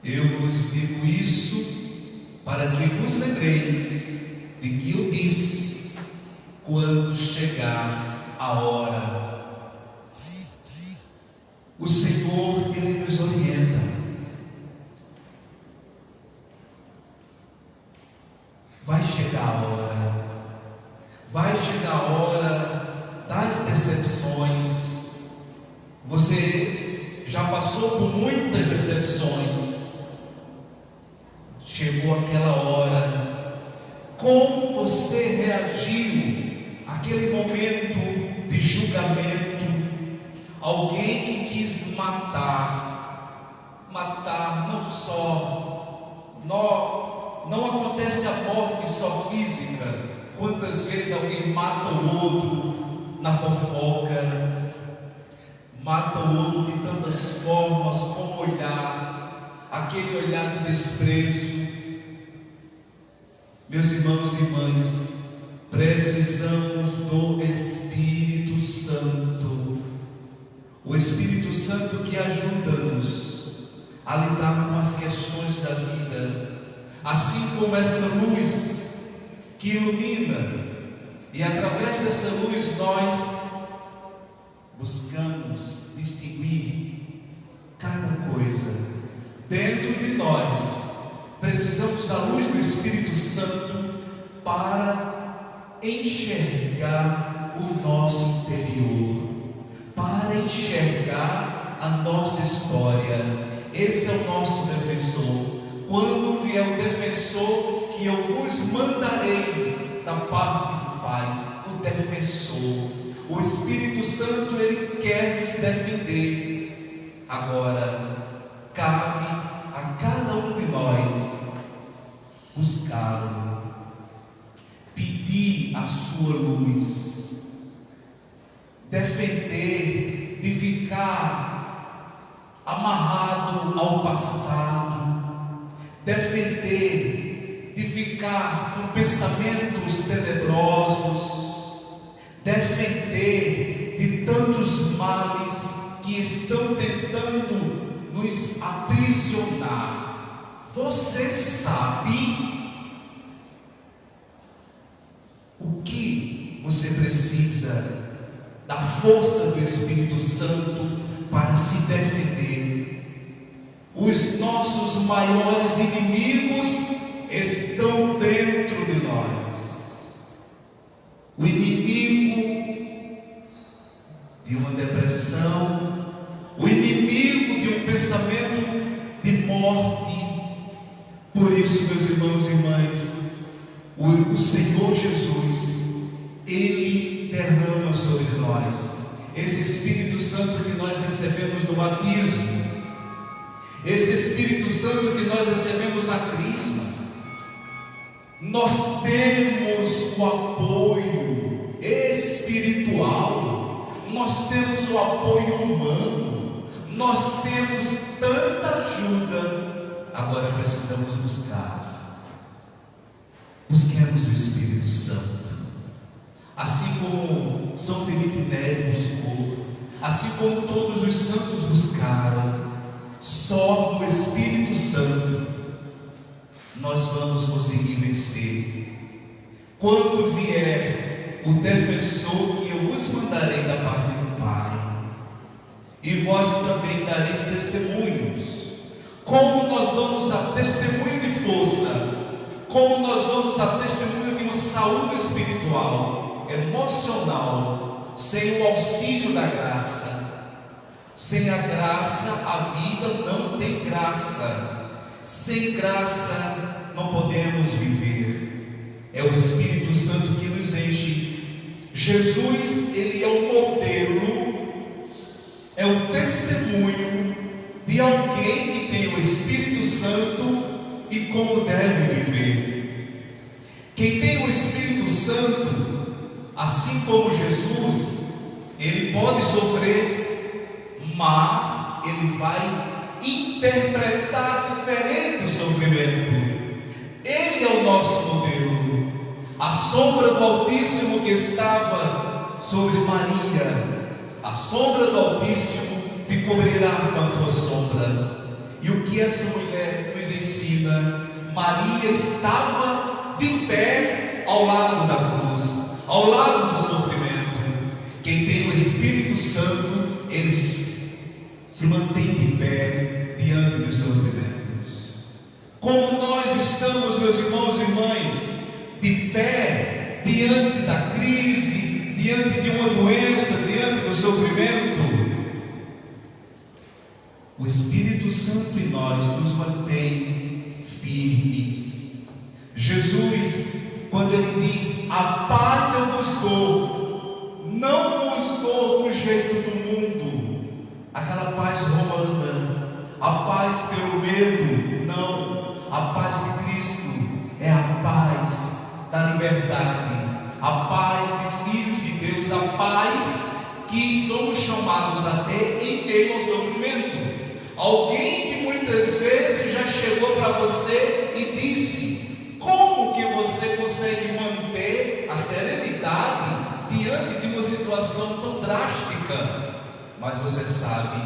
Eu vos digo isso para que vos lembreis de que eu disse: quando chegar a hora. O Senhor, Ele nos orienta. Vai chegar a hora. Vai chegar a hora das decepções. Você já passou por muitas decepções. Chegou aquela hora. Como você reagiu àquele momento de julgamento? Alguém que quis matar não acontece a morte só física. Quantas vezes alguém mata o outro na fofoca, mata o outro de tantas formas, como olhar, aquele olhar de desprezo. Meus irmãos e irmãs, precisamos do Espírito Santo. O Espírito Santo que ajuda-nos a lidar com as questões da vida, assim como essa luz que ilumina, e através dessa luz nós buscamos distinguir cada coisa. Dentro de nós precisamos da luz do Espírito Santo para enxergar o nosso interior, para enxergar a nossa história. Esse é o nosso defensor. Quando vier o defensor, que eu vos mandarei da parte do Pai, o defensor, o Espírito Santo, Ele quer nos defender. Agora, cabe a cada um de nós buscá-lo, pedir a sua luz, defender de ficar amarrado ao passado, defender de ficar com pensamentos tenebrosos, defender de tantos males que estão tentando nos aprisionar. Você sabe o que você precisa da força do Espírito Santo para se defender. Os nossos maiores inimigos estão dentro de nós. O inimigo de uma depressão, o inimigo de um pensamento de morte. Por isso, meus irmãos e irmãs, o Senhor Jesus, Ele derrama sobre nós esse Espírito Santo que nós recebemos no batismo, esse Espírito Santo que nós recebemos na crisma. Nós temos o apoio espiritual, nós temos o apoio humano, nós temos tanta ajuda. Agora precisamos busquemos o Espírito Santo, assim como São Felipe Neri buscou, assim como todos os santos buscaram. Só no Espírito Santo nós vamos conseguir vencer. Quando vier o defensor, que eu vos mandarei da parte do Pai, e vós também dareis testemunhos. Como nós vamos dar testemunho de força? Como nós vamos dar testemunho de uma saúde espiritual, emocional, sem o auxílio da graça? Sem a graça, a vida não tem graça. Sem graça, não podemos viver. É o Espírito Santo que nos enche. Jesus, Ele é o modelo, é o testemunho de alguém que tem o Espírito Santo e como deve viver. Quem tem o Espírito Santo, assim como Jesus, ele pode sofrer, mas ele vai interpretar diferente o sofrimento. Ele é o nosso modelo. A sombra do Altíssimo que estava sobre Maria, a sombra do Altíssimo te cobrirá com a tua sombra. E o que essa mulher nos ensina? Maria estava de pé ao lado da cruz, ao lado do sofrimento. Quem tem o Espírito Santo, ele se mantém de pé diante dos sofrimentos. Como nós estamos, meus irmãos e irmãs, de pé diante da crise, diante de uma doença, diante do sofrimento, o Espírito Santo em nós nos mantém firmes. Jesus, quando ele diz: a paz eu vos dou, não vos dou do jeito do mundo, aquela paz romana, a paz pelo medo, não. A paz de Cristo é a paz da liberdade, a paz de filhos de Deus, a paz que somos chamados a ter em meio ao sofrimento. Alguém que muitas vezes já chegou para você e disse: como que você consegue manter a serenidade diante de uma situação tão drástica? Mas você sabe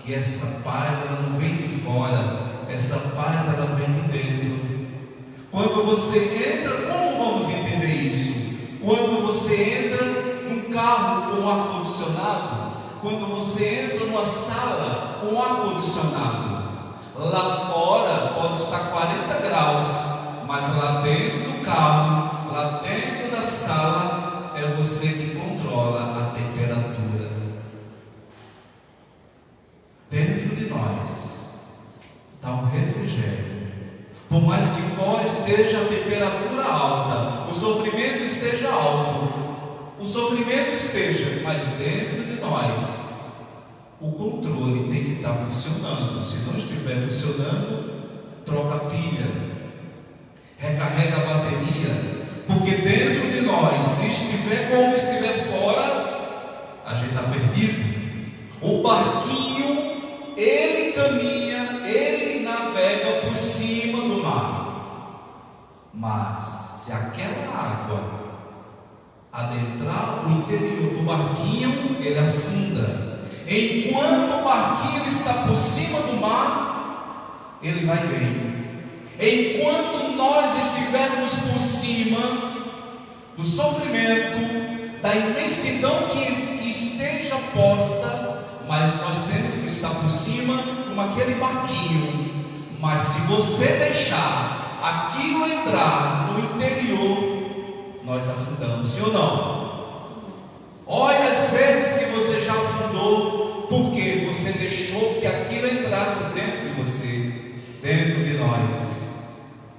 que essa paz, ela não vem de fora, essa paz, ela vem de dentro. Quando você entra, como vamos entender isso? Quando você entra num carro com ar-condicionado, quando você entra numa sala com ar-condicionado, lá fora pode estar 40 graus, mas lá dentro do carro, lá dentro da sala, é você que controla a temperatura. Dentro de nós está um refrigério. Por mais que fora esteja a temperatura alta, o sofrimento esteja alto, o sofrimento esteja, mas dentro de nós o controle tem que estar funcionando. Se não estiver funcionando, troca a pilha, recarrega a bateria, porque dentro de nós, se estiver como estiver fora, a gente está perdido. O barquinho, ele caminha, ele navega por cima do mar, mas se aquela água adentrar o interior do barquinho, ele afunda. Enquanto o barquinho está por cima do mar, ele vai bem. Enquanto nós estivermos por cima do sofrimento, da imensidão que esteja posta, mas nós temos que estar por cima como aquele barquinho. Mas se você deixar aquilo entrar no interior, nós afundamos, sim ou não? Olha as vezes que você já afundou, porque você deixou que aquilo entrasse dentro de você, dentro de nós.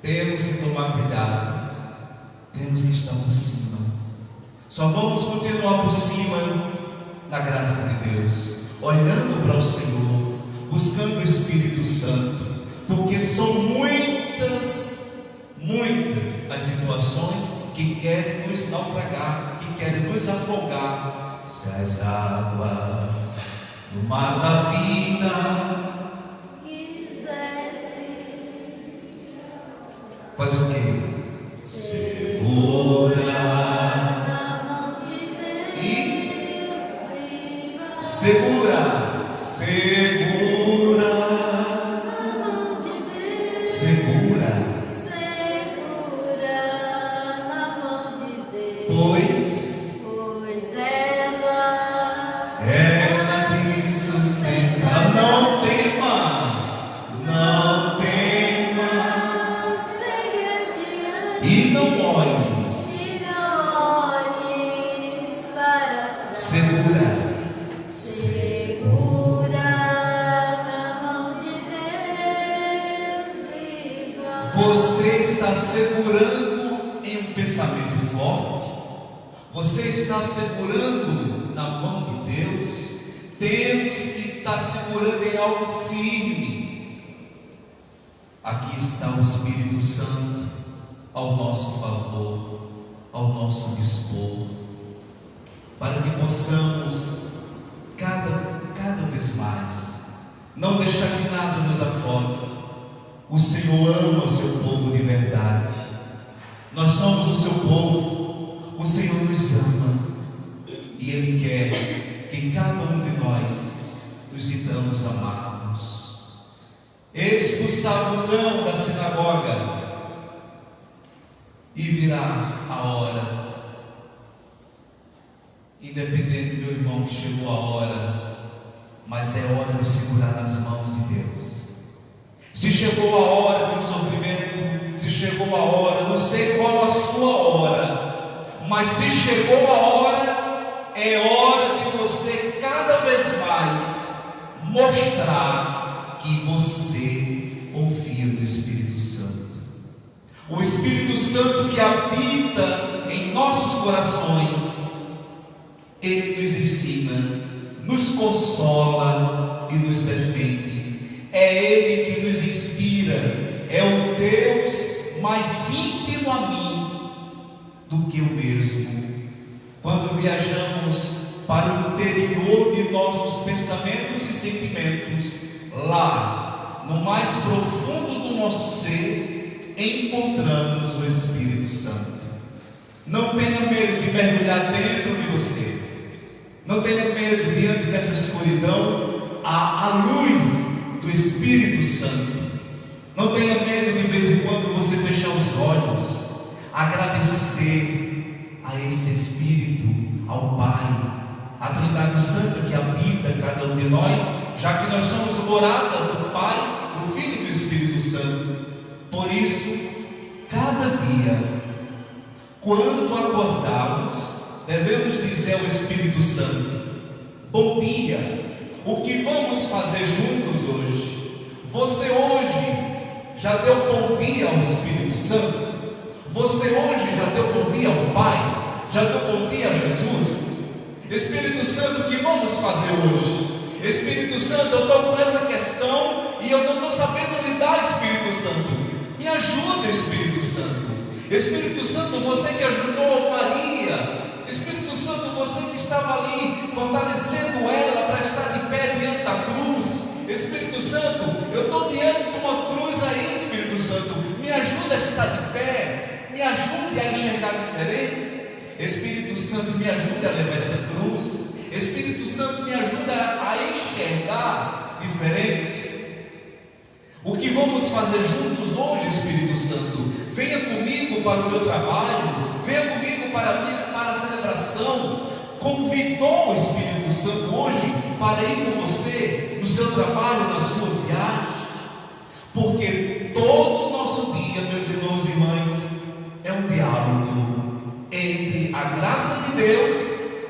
Temos que tomar cuidado, temos que estar por cima. Só vamos continuar por cima na graça de Deus, olhando para o Senhor, buscando o Espírito Santo, porque são muitas as situações que querem nos naufragar, que querem nos afogar. Se as águas no mar da vida faz o quê? Segura na mão de Deus e segura, segura na mão de Deus, segura na mão de Deus, pois ela te sustenta. Não temas, não temas, e não olhes para segura na mão de Deus. Você está segurando em um pensamento forte? Você está segurando na mão de Deus? Temos que estar segurando em algo firme. Aqui está o Espírito Santo ao nosso favor, ao nosso dispor, para que possamos cada vez mais não deixar que nada nos afogue. O Senhor ama o seu povo de verdade. Nós somos o seu povo. O Senhor nos ama e Ele quer que cada um de nós nos sintamos amados. saibosão da sinagoga, e virá a hora. Independente, meu irmão, que chegou a hora, mas é hora de segurar nas mãos de Deus. Se chegou a hora do sofrimento, se chegou a hora, não sei qual a sua hora, mas se chegou a hora, é hora de você cada vez mais mostrar que você confia no Espírito Santo. O Espírito Santo que habita em nossos corações, Ele nos ensina, nos consola e nos defende. É Ele que nos inspira, é o Deus mais íntimo a mim do que eu mesmo. Quando viajamos para o interior de nossos pensamentos e sentimentos, lá, no mais profundo do nosso ser, encontramos o Espírito Santo. Não tenha medo de mergulhar dentro de você. Não tenha medo diante dessa escuridão, a luz do Espírito Santo. Não tenha medo de vez em quando você fechar os olhos, agradecer a esse Espírito, ao Pai, a Trindade Santa que habita em cada um de nós, já que nós somos morada do Pai, do Filho e do Espírito Santo. Por isso, cada dia, quando acordarmos, devemos dizer ao Espírito Santo: bom dia, o que vamos fazer juntos hoje? Você hoje já deu bom dia ao Espírito Santo? Você hoje já deu bom dia ao Pai? Já deu bom dia a Jesus? Espírito Santo, o que vamos fazer hoje? Espírito Santo, eu estou com essa questão e eu não estou sabendo lidar. Espírito Santo, me ajuda. Espírito Santo, Espírito Santo, você que ajudou Maria, Espírito Santo, você que estava ali fortalecendo ela para estar de pé diante da cruz. Espírito Santo, eu estou diante de uma cruz aí. Espírito Santo, me ajuda a estar de pé, me ajude a enxergar diferente. Espírito Santo, me ajude a levar essa cruz. Espírito Santo, me ajuda a enxergar diferente. O que vamos fazer juntos hoje, Espírito Santo? Venha comigo para o meu trabalho, venha comigo para a celebração. Convidou o Espírito Santo hoje para ir com você no seu trabalho, na sua viagem, porque todo o nosso dia, meus irmãos e irmãs, é um diálogo entre a graça de Deus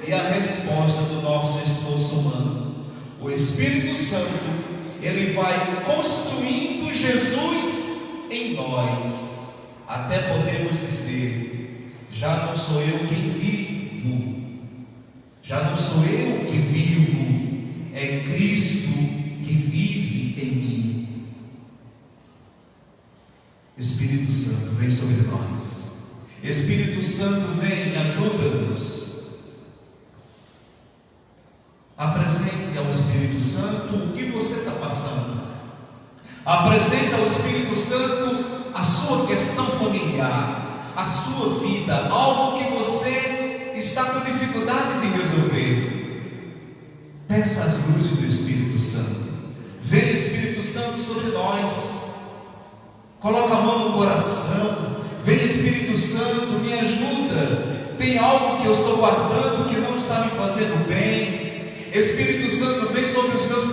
e a resposta do nosso esforço humano. O Espírito Santo, ele vai construindo Jesus em nós, até podemos dizer: já não sou eu quem vivo, já não sou eu que vivo, é Cristo que vive em mim. Espírito Santo, vem sobre nós. Espírito Santo, vem e ajuda-nos. Apresente ao Espírito Santo o que você está passando. Apresente ao Espírito Santo a sua questão familiar, a sua vida, algo que você está com dificuldade de resolver. Peça as luzes do Espírito Santo. Venha Espírito Santo sobre nós. Coloca a mão no coração. Vem Espírito Santo, me ajuda. Tem algo que eu estou guardando que não está me fazendo bem. Espírito Santo, vem sobre os meus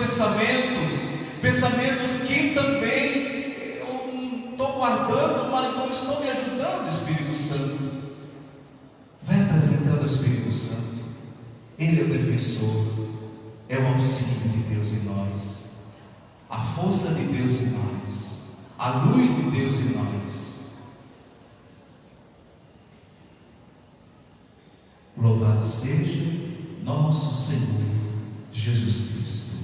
pensamentos que também eu estou guardando, mas não estão me ajudando. Espírito Santo, vai apresentando ao Espírito Santo. Ele é o defensor, é o auxílio de Deus em nós, a força de Deus em nós, a luz de Deus em nós. Louvado seja nosso Senhor Jesus Cristo.